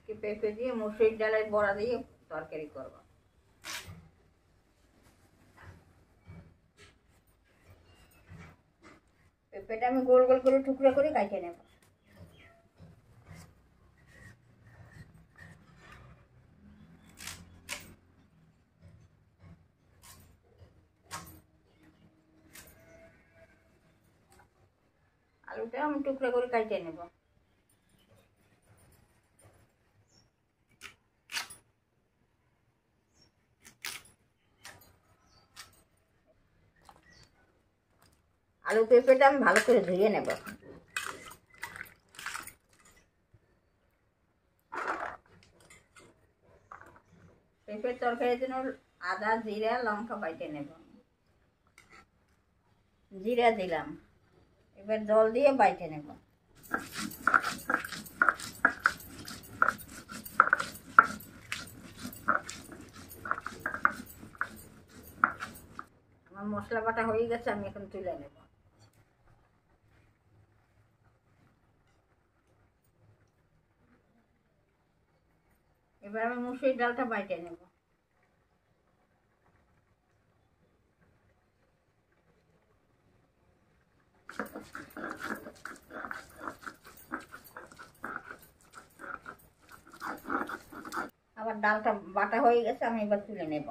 আজকে পেঁপে দিয়ে মুসুরির ডালের বড়া দিয়ে তরকারি করব। পেঁপেটা আমি গোল গোল করে টুকরো করে কাটে নেব। আলুটা আমি টুকরো করে কাটে নেব। আলু পেঁপেটা আমি ভালো করে ধুয়ে নেব। পেঁপের তরকারির জন্য আদা জিরা লঙ্কা বাইটে নেব। জিরা দিলাম, এবার জল দিয়ে বাইটে নেব। আমার মশলা বাটা হয়ে গেছে, আমি এখন তুলে নেব। এবার আমি মুসুরির ডালটা বাইটে নেব। আবার ডালটা বাটা হয়ে গেছে, আমি এবার তুলে নেব।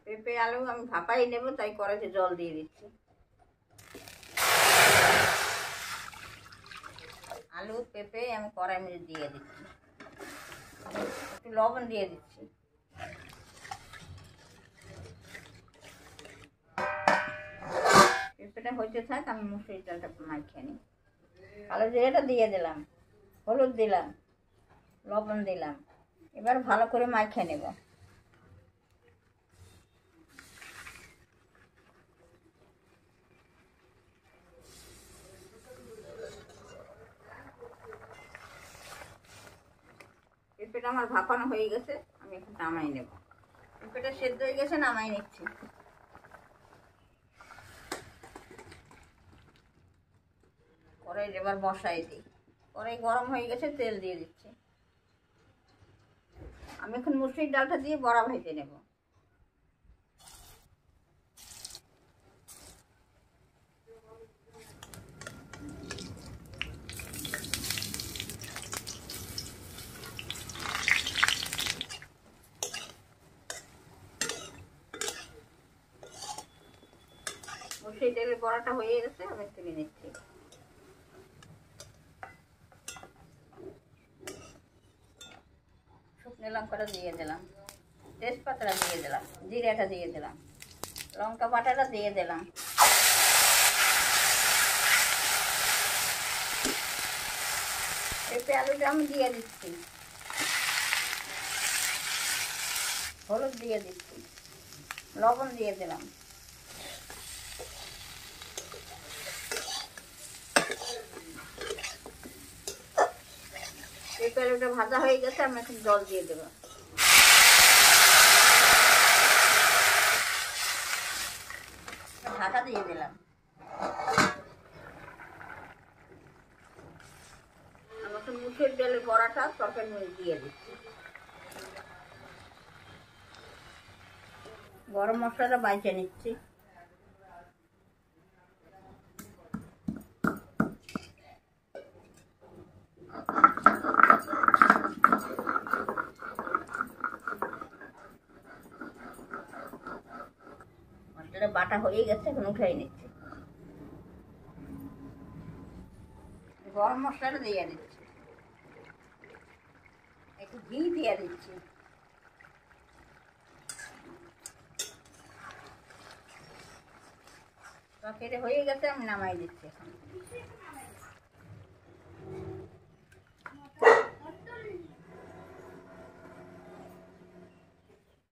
পেঁপে আলু আমি ভাপাই নেব, তাই কড়াইতে জল দিয়ে দিচ্ছি। আলু পেঁপে আমি কড়াই মধ্যে দিয়ে দিচ্ছি, একটু লবণ দিয়ে দিচ্ছি। পেঁপেটা হইতে থাক, আমি মুসুরির ডালটা মাখিয়ে নিই। কালো জিরাটা দিয়ে দিলাম, হলুদ দিলাম, লবণ দিলাম। এবার ভালো করে মাখিয়ে নেব। পেঁপেটা আমার ভাপানো হয়ে গেছে, আমি এখন নামাই নেব। পেঁপেটা সেদ্ধ হয়ে গেছে, নামাই নিচ্ছি। কড়াই এবার বসাই দিই। কড়াই গরম হয়ে গেছে, তেল দিয়ে দিচ্ছি। আমি এখন মুসুরির ডালটা দিয়ে বড়া ভেজে নেব। মুসুরির ডালের বড়াটা হয়ে গেছে, আমি তুলে নিচ্ছি। শুকনো লঙ্কাটা দিয়ে দিলাম, তেজপাতাটা দিয়ে দিলাম, জিরাটা দিয়ে দিলাম, লঙ্কা বাটাটা দিয়ে দিলাম। পেঁপে আলুটা আমি দিয়ে দিচ্ছি, হলুদ দিয়ে দিচ্ছি, লবণ দিয়ে দিলাম। পেঁপে আলুটা ভাজা হয়ে গেছে, আমি এখন জল দিয়ে দেবো। ঢাকা দিয়ে দিলাম। আমাকে মুসুর ডালের বড়াটা তরকারি মধ্যে দিয়ে দিচ্ছি। গরম মশলাটা বাইচে নিচ্ছি। মশলাটা বাটা হয়ে গেছে, এখন উঠাই নিচ্ছি। গরম মশলাটা দিয়ে দিচ্ছি, একটু ঘি দিয়ে দিচ্ছি। তরকারি হয়ে গেছে, আমি নামাই দিচ্ছি এখন।